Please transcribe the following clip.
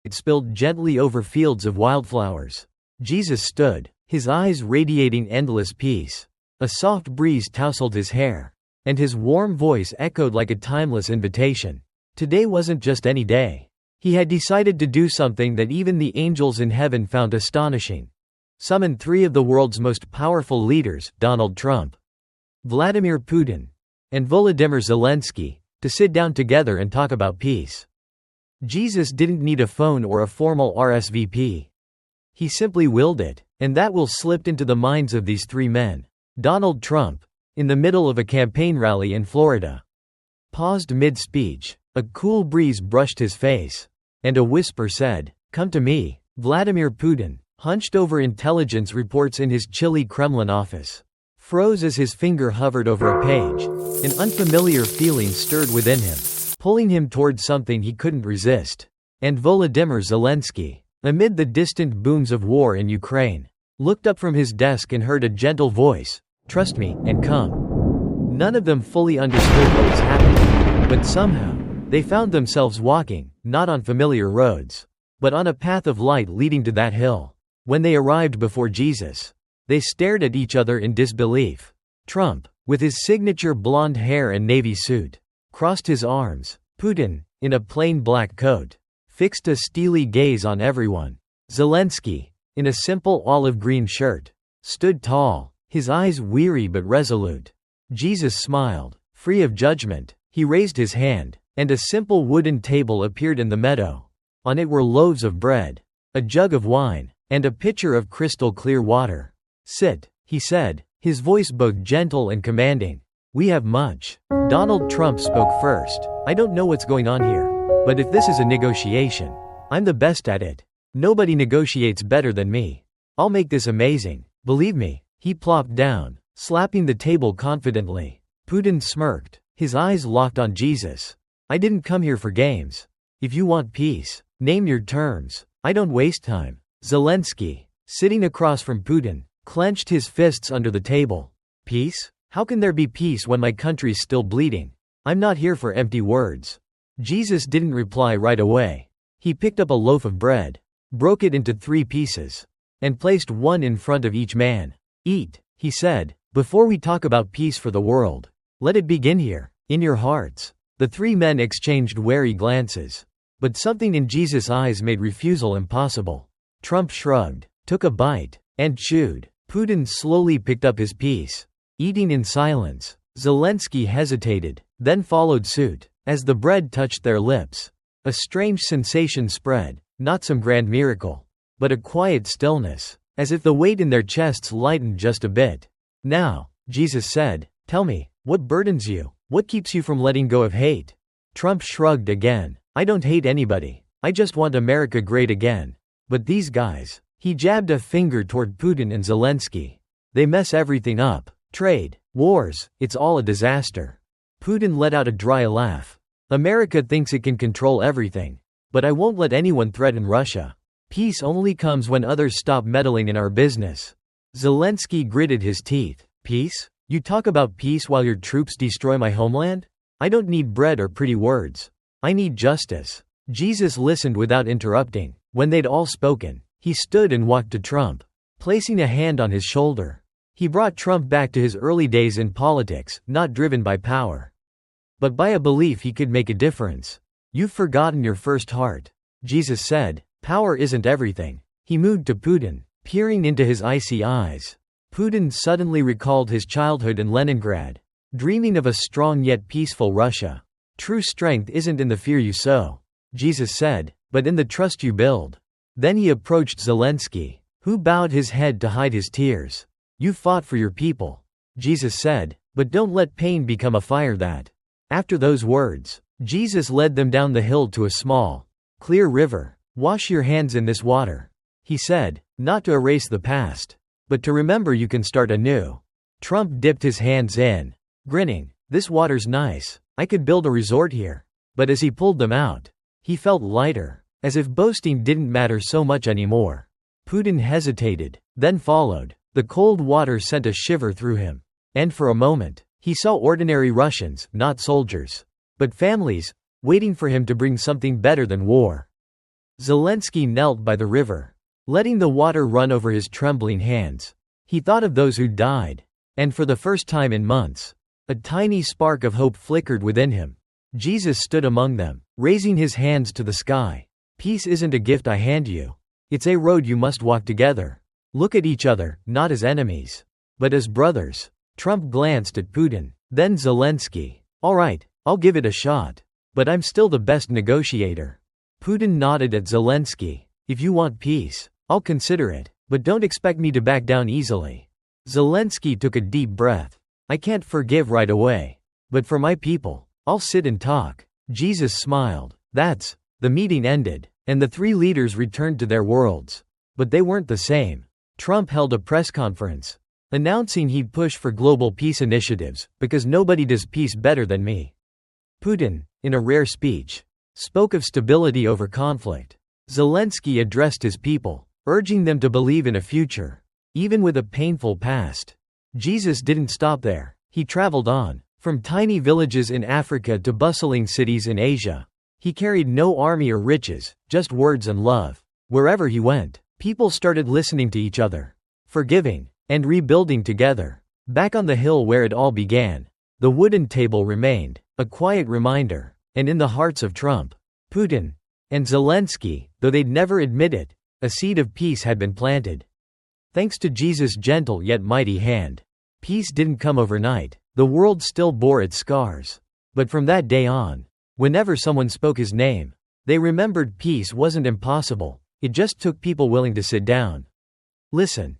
It spilled gently over fields of wildflowers. Jesus stood, his eyes radiating endless peace. A soft breeze tousled his hair, and his warm voice echoed like a timeless invitation. Today wasn't just any day. He had decided to do something that even the angels in heaven found astonishing. Summon three of the world's most powerful leaders, Donald Trump, Vladimir Putin, and Volodymyr Zelensky, to sit down together and talk about peace. Jesus didn't need a phone or a formal RSVP. He simply willed it, and that will slipped into the minds of these three men. Donald Trump, in the middle of a campaign rally in Florida, paused mid-speech. A cool breeze brushed his face, and a whisper said, "Come to me." Vladimir Putin, hunched over intelligence reports in his chilly Kremlin office, froze as his finger hovered over a page. An unfamiliar feeling stirred within him, pulling him towards something he couldn't resist. And Volodymyr Zelensky, amid the distant booms of war in Ukraine, looked up from his desk and heard a gentle voice, "Trust me, and come." None of them fully understood what was happening, but somehow, they found themselves walking, not on familiar roads, but on a path of light leading to that hill. When they arrived before Jesus, they stared at each other in disbelief. Trump, with his signature blonde hair and navy suit, crossed his arms. Putin, in a plain black coat, fixed a steely gaze on everyone. Zelensky, in a simple olive green shirt, stood tall, his eyes weary but resolute. Jesus smiled, free of judgment. He raised his hand, and a simple wooden table appeared in the meadow. On it were loaves of bread, a jug of wine, and a pitcher of crystal-clear water. "Sit," he said, his voice both gentle and commanding. "We have much." Donald Trump spoke first. "I don't know what's going on here, but if this is a negotiation, I'm the best at it. Nobody negotiates better than me. I'll make this amazing. Believe me." He plopped down, slapping the table confidently. Putin smirked, his eyes locked on Jesus. "I didn't come here for games. If you want peace, name your terms. I don't waste time." Zelensky, sitting across from Putin, clenched his fists under the table. "Peace? How can there be peace when my country's still bleeding? I'm not here for empty words." Jesus didn't reply right away. He picked up a loaf of bread, broke it into 3 pieces, and placed one in front of each man. "Eat," he said, "before we talk about peace for the world. Let it begin here, in your hearts." The 3 men exchanged wary glances, but something in Jesus' eyes made refusal impossible. Trump shrugged, took a bite, and chewed. Putin slowly picked up his piece, eating in silence. Zelensky hesitated, then followed suit. As the bread touched their lips, a strange sensation spread, not some grand miracle, but a quiet stillness, as if the weight in their chests lightened just a bit. "Now," Jesus said, "tell me, what burdens you? What keeps you from letting go of hate?" Trump shrugged again. "I don't hate anybody. I just want America great again. But these guys," he jabbed a finger toward Putin and Zelensky, "they mess everything up. Trade, wars, it's all a disaster." Putin let out a dry laugh. "America thinks it can control everything. But I won't let anyone threaten Russia. Peace only comes when others stop meddling in our business." Zelensky gritted his teeth. "Peace? You talk about peace while your troops destroy my homeland? I don't need bread or pretty words. I need justice." Jesus listened without interrupting. When they'd all spoken, he stood and walked to Trump, placing a hand on his shoulder. He brought Trump back to his early days in politics, not driven by power, but by a belief he could make a difference. "You've forgotten your first heart," Jesus said. "Power isn't everything." He moved to Putin, peering into his icy eyes. Putin suddenly recalled his childhood in Leningrad, dreaming of a strong yet peaceful Russia. "True strength isn't in the fear you sow," Jesus said, "but in the trust you build." Then he approached Zelensky, who bowed his head to hide his tears. "You fought for your people," Jesus said, "but don't let pain become a fire that." After those words, Jesus led them down the hill to a small, clear river. "Wash your hands in this water," he said, "not to erase the past, but to remember you can start anew." Trump dipped his hands in, grinning. "This water's nice. I could build a resort here." But as he pulled them out, he felt lighter, as if boasting didn't matter so much anymore. Putin hesitated, then followed. The cold water sent a shiver through him. And for a moment, he saw ordinary Russians, not soldiers, but families, waiting for him to bring something better than war. Zelensky knelt by the river, letting the water run over his trembling hands. He thought of those who died. And for the first time in months, a tiny spark of hope flickered within him. Jesus stood among them, raising his hands to the sky. Peace isn't a gift I hand you. It's a road you must walk together. Look at each other, not as enemies, but as brothers. Trump glanced at Putin, then Zelensky. All right, I'll give it a shot. But I'm still the best negotiator. Putin nodded at Zelensky. If you want peace, I'll consider it, but don't expect me to back down easily. Zelensky took a deep breath. I can't forgive right away. But for my people, I'll sit and talk. Jesus smiled. The meeting ended, and the three leaders returned to their worlds. But they weren't the same. Trump held a press conference, announcing he'd push for global peace initiatives, because nobody does peace better than me. Putin, in a rare speech, spoke of stability over conflict. Zelensky addressed his people, urging them to believe in a future, even with a painful past. Jesus didn't stop there. He traveled on, from tiny villages in Africa to bustling cities in Asia. He carried no army or riches, just words and love. Wherever he went, people started listening to each other, forgiving, and rebuilding together. Back on the hill where it all began, the wooden table remained, a quiet reminder, and in the hearts of Trump, Putin, and Zelensky, though they'd never admit it, a seed of peace had been planted. Thanks to Jesus' gentle yet mighty hand, peace didn't come overnight. The world still bore its scars. But from that day on, whenever someone spoke his name, they remembered peace wasn't impossible, it just took people willing to sit down. Listen.